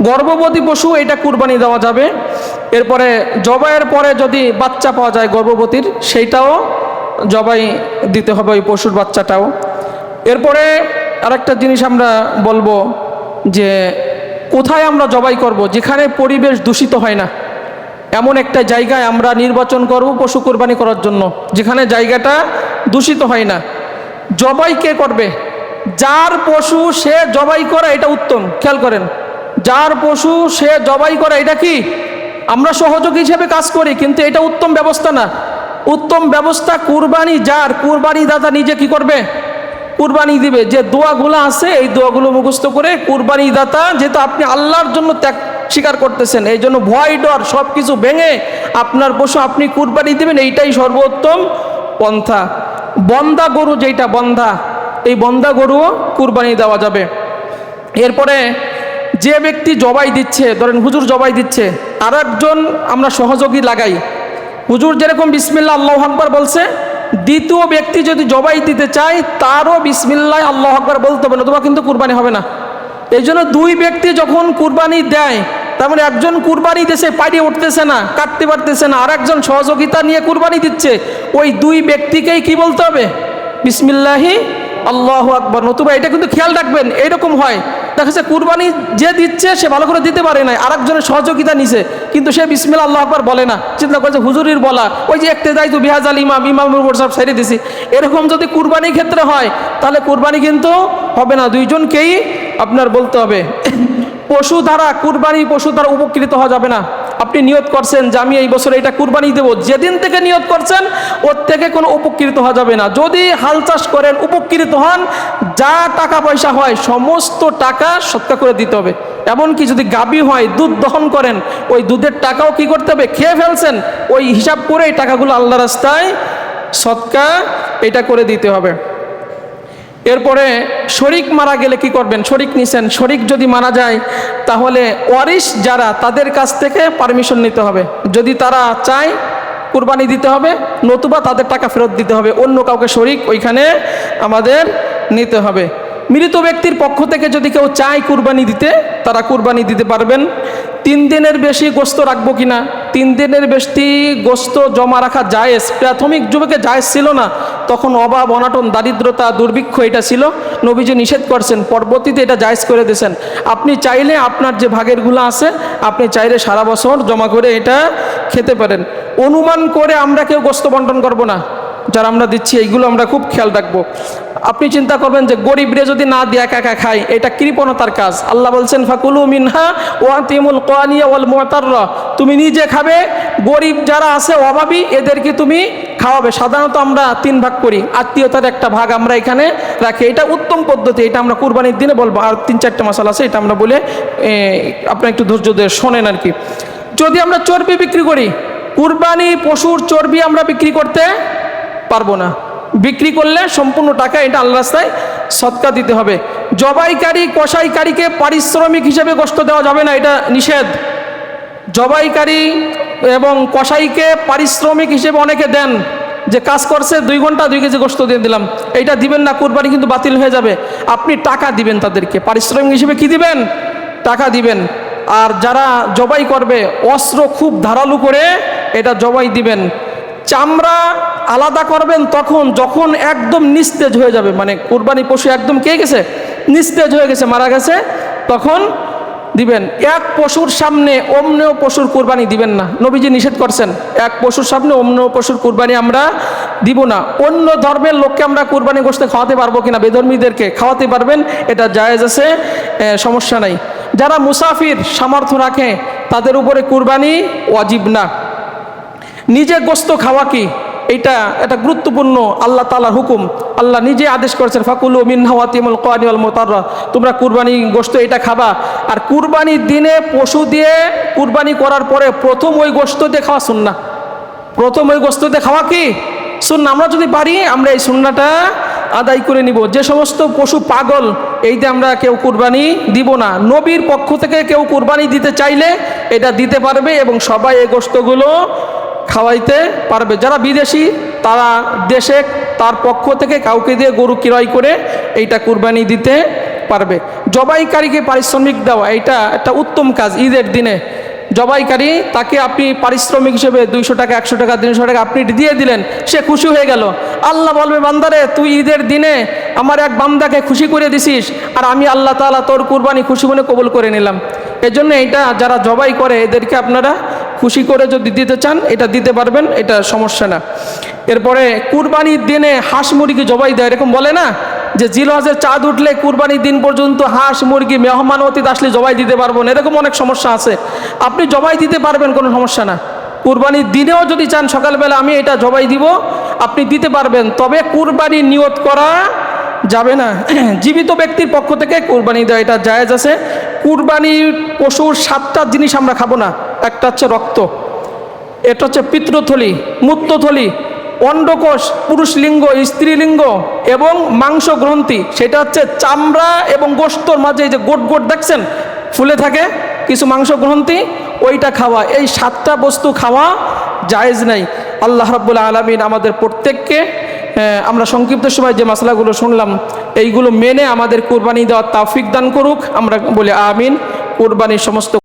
গর্ভবতী পশু এটা কুরবানি দেওয়া যাবে। এরপরে জবাইয়ের পরে যদি বাচ্চা পাওয়া যায় গর্ভবতীর, সেইটাও জবাই দিতে হবে, ওই পশুর বাচ্চাটাও। এরপরে আরেকটা জিনিস আমরা বলবো যে কোথায় আমরা জবাই করব, যেখানে পরিবেশ দূষিত হয় না, এমন একটা জায়গায় আমরা নির্বাচন করব পশু কোরবানি করার জন্য, যেখানে জায়গাটা দূষিত হয় না। জবাই কে করবে? যার পশু সে জবাই করে, এটা উত্তম। খেয়াল করেন, যার পশু সে জবাই করে, এটা কি আমরা সহযোগী হিসেবে কাজ করি, কিন্তু এটা উত্তম ব্যবস্থা না। উত্তম ব্যবস্থা কুরবানি যার, কুরবানি দাতা নিজে কি করবে? কুরবানি দিবে। যে দোয়াগুলো আছে এই দোয়াগুলো মুখস্থ করে কুরবানি দাতা, যেহেতু আপনি আল্লাহর জন্য ত্যাগ স্বীকার করতেছেন, এই জন্য ভয় ডর সব কিছু ভেঙে আপনার পশু আপনি কুরবানি দিবেন, এইটাই সর্বোত্তম পন্থা। বন্ধা গরু যেটা বন্ধা, এই বন্ধা গরুও কুরবানি দেওয়া যাবে। এরপরে যে ব্যক্তি জবাই দিচ্ছে, ধরেন হুজুর জবাই দিচ্ছে, আর একজন আমরা সহযোগী লাগাই, হুজুর যেরকম বিসমিল্লাহ আল্লাহু আকবার বলছে, দ্বিতীয় ব্যক্তি যদি জবাই দিতে চায় তারও বিসমিল্লাহ আল্লাহু আকবার বলতে হবে, নতুবা কিন্তু কুরবানি হবে না। এই জন্য দুই ব্যক্তি যখন কুরবানি দেয়, তার মানে একজন কুরবানি দিচ্ছে, পাড়িয়ে উঠতেছে না, কাটতে পারতেছে না, আর একজন সহযোগিতা নিয়ে কুরবানি দিচ্ছে, ওই দুই ব্যক্তিকেই কি বলতে হবে? বিসমিল্লাহি আল্লাহু আকবার। নতুবা এটা কিন্তু খেয়াল রাখবেন, এইরকম হয়, দেখা যাচ্ছে কুরবানি যে দিচ্ছে সে ভালো করে দিতে পারে না, আরেকজনের সহযোগিতা নিছে, কিন্তু সে বিসমিল্লাহ আল্লাহু আকবার বলে না, চিন্তা করছে হুজুরির বলা, ওই যে একতে যাই তো বিহাজাল ইমামের উপর সব ছেড়ে দিছি। এরকম যদি কুরবানির ক্ষেত্রে হয় তাহলে কুরবানি কিন্তু হবে না, দুইজনকেই আপনার বলতে হবে। পশু দ্বারা কুরবানি, পশু দ্বারা উপকৃত হওয়া যাবে না। আপনি নিয়ত করছেন যে আমি এই বছর এটা কুরবানি দেব, যেদিন থেকে নিয়ত করছেন ওর থেকে কোনো উপকৃত হওয়া যাবে না। যদি হাল চাষ করেন উপকৃত হন, যা টাকা পয়সা হয় সমস্ত টাকা সৎকা করে দিতে হবে। এমনকি যদি গাভী হয়, দুধ দহন করেন, ওই দুধের টাকাও কি করতে হবে? খেয়ে ফেলছেন, ওই হিসাব করে এই টাকাগুলো আল্লাহ রাস্তায় সৎকা এটা করে দিতে হবে। এরপরে শরিক মারা গেলে কি করবেন? শরিক নিছেন, শরিক যদি মারা যায় তাহলে ওয়ারিশ যারা, তাদের কাছ থেকে পারমিশন নিতে হবে। যদি তারা চায় কুরবানি দিতে হবে, নতুবা তাদের টাকা ফেরত দিতে হবে, অন্য কাউকে শরিক ওইখানে আমাদের নিতে হবে। মৃত ব্যক্তির পক্ষ থেকে যদি কেউ চায় কুরবানি দিতে, তারা কুরবানি দিতে পারবেন। 3 দিনের বেশি গোস্ত রাখবো কিনা? 3 দিনের বেশি গোস্ত জমা রাখা জায়েজ। প্রাথমিক যুগে জায়েজ ছিল না, তখন অভাব অনাটন দারিদ্রতা দুর্ভিক্ষ এটা ছিল, নবীজি নিষেধ করছেন, পরবর্তীতে এটা জায়েজ করে দিয়েছেন। আপনি চাইলে আপনার যে ভাগেরগুলো আছে আপনি চাইলে সারা বছর জমা করে এটা খেতে পারেন। অনুমান করে আমরা কেউ গোস্ত বন্টন করব না, যারা আমরা দিচ্ছি এইগুলো আমরা খুব খেয়াল রাখবো। আপনি চিন্তা করবেন যে গরিবরে যদি না দিয়ে একা একা খায়, এটা কৃপণতার কাজ। আল্লাহ বলছেন ফাকুলু মিনহা ওয়াতিমুল কানিয়া ওয়াল মুতাররা, তুমি নিজে খাবে, গরিব যারা আছে অভাবী এদেরকে তুমি খাওয়াবে। সাধারণত আমরা 3 ভাগ করি, আত্মীয়তার একটা ভাগ আমরা এখানে রাখি, এটা উত্তম পদ্ধতি। এটা আমরা কুরবানির দিনে বলবো, আর 3-4টা মশলা আছে এটা আমরা বলে আপনার একটু ধৈর্য দিয়ে শোনেন আর কি। যদি আমরা চর্বি বিক্রি করি, কুরবানি পশুর চর্বি আমরা বিক্রি করতে পারবো না, বিক্রি করলে সম্পূর্ণ টাকা এটা আল্লাহর রাস্তায় সদকা দিতে হবে। জবাইকারী কসাইকারীকে পারিশ্রমিক হিসেবে গোশত দেওয়া যাবে না, এটা নিষেধ। জবাইকারী এবং কসাইকে পারিশ্রমিক হিসেবে অনেকে দেন, যে কাজ করছে 2 ঘন্টা 2 কেজি গোশত দিয়ে দিলাম, এইটা দিবেন না, কুরবানি কিন্তু বাতিল হয়ে যাবে। আপনি টাকা দিবেন তাদেরকে, পারিশ্রমিক হিসেবে কি দিবেন? টাকা দিবেন। আর যারা জবাই করবে অস্ত্র খুব ধারালো করে এটা জবাই দিবেন। চামড়া আলাদা করবেন তখন যখন একদম নিস্তেজ হয়ে যাবে, মানে কুরবানি পশু একদম কে গেছে, নিস্তেজ হয়ে গেছে, মারা গেছে, তখন দিবেন। এক পশুর সামনে অন্য পশুর কুরবানি দিবেন না, নবীজি নিষেধ করছেন। এক পশুর সামনে অন্য পশুর কুরবানি আমরা দিব না। অন্য ধর্মের লোককে আমরা কুরবানি গোশত খাওয়াতে পারবো কিনা? বেধর্মীদেরকে খাওয়াতে পারবেন, এটা জায়েজ আছে, সমস্যা নাই। যারা মুসাফির সামর্থ্য রাখে তাদের উপরে কুরবানি ওয়াজিব না। নিজে গোশত খাওয়া কি, এটা গুরুত্বপূর্ণ, আল্লাহ তাআলার হুকুম। আল্লাহ নিজে আদেশ করেছেন ফাকুলু মিনহা ওয়াতিমুল কানি ওয়াল মুতাররা, তোমরা কুরবানি গোশত এটা খাবা। আর কুরবানির দিনে পশু দিয়ে কুরবানি করার পরে প্রথম ওই গোশত দিয়ে খাওয়া সুন্নাহ, প্রথম ওই গোশত দিয়ে খাওয়া কি সুন্নাহ। আমরা যদি পারি আমরা এই সুন্নাহটা আদায় করে নিব। যে সমস্ত পশু পাগল, এইতে আমরা কেউ কুরবানি দিব না। নবীর পক্ষ থেকে কেউ কুরবানি দিতে চাইলে এটা দিতে পারবে এবং সবাই এই গোশতগুলো খাওয়াইতে পারবে। যারা বিদেশি তারা দেশে তার পক্ষ থেকে কাউকে দিয়ে গরু ক্রয় করে এইটা কুরবানি দিতে পারবে। জবাইকারীকে পারিশ্রমিক দেওয়া এটা একটা উত্তম কাজ। ঈদের দিনে জবাইকারী তাকে আপনি পারিশ্রমিক হিসেবে 200 টাকা, 100 টাকা, 300 টাকা আপনি দিয়ে দিলেন, সে খুশি হয়ে গেল। আল্লাহ বলবে, বান্দারে তুই ঈদের দিনে আমার এক বান্দাকে খুশি করে দিছিস, আর আমি আল্লাহ তাআলা তোর কুরবানি খুশি মনে কবুল করে নিলাম। এজন্য এটা যারা জবাই করে এদেরকে আপনারা খুশি করে যদি দিতে চান এটা দিতে পারবেন, এটা সমস্যা না। এরপরে কুরবানির দিনে হাঁস মুরগি জবাই দেয়, এরকম বলে না যে জিলহজের চাঁদ উঠলে কুরবানির দিন পর্যন্ত হাঁস মুরগি মেহমান অতিথি আসলে জবাই দিতে পারবো না, এরকম অনেক সমস্যা আছে। আপনি জবাই দিতে পারবেন, কোনো সমস্যা না। কুরবানির দিনেও যদি চান সকালবেলা আমি এটা জবাই দিব, আপনি দিতে পারবেন, তবে কুরবানি নিয়ত করা যাবে না। জীবিত ব্যক্তির পক্ষ থেকে কুরবানি দেওয়া এটা জায়েজ আছে। কুরবানির পশুর 7টা জিনিস আমরা খাবো না। একটা হচ্ছে রক্ত, এটা হচ্ছে পিত্রথলি, মূত্রথলি, অন্ডকোষ, পুরুষ লিঙ্গ, স্ত্রীলিঙ্গ এবং মাংস গ্রন্থি, সেটা হচ্ছে চামড়া এবং গোশতর মাঝে এই যে গোট গোট দেখছেন ফুলে থাকে কিছু মাংস গ্রন্থি, ওইটা খাওয়া। এই 7টা বস্তু খাওয়া জায়েজ নাই। আল্লাহ রাব্বুল আলামিন আমাদের প্রত্যেককে আমরা সংক্ষিপ্ত সময় যে মাসলাগুলো শুনলাম এইগুলো মেনে আমাদের কুরবানি দেওয়ার তৌফিক দান করুক। আমরা বলি আমিন। কুরবানির সমস্ত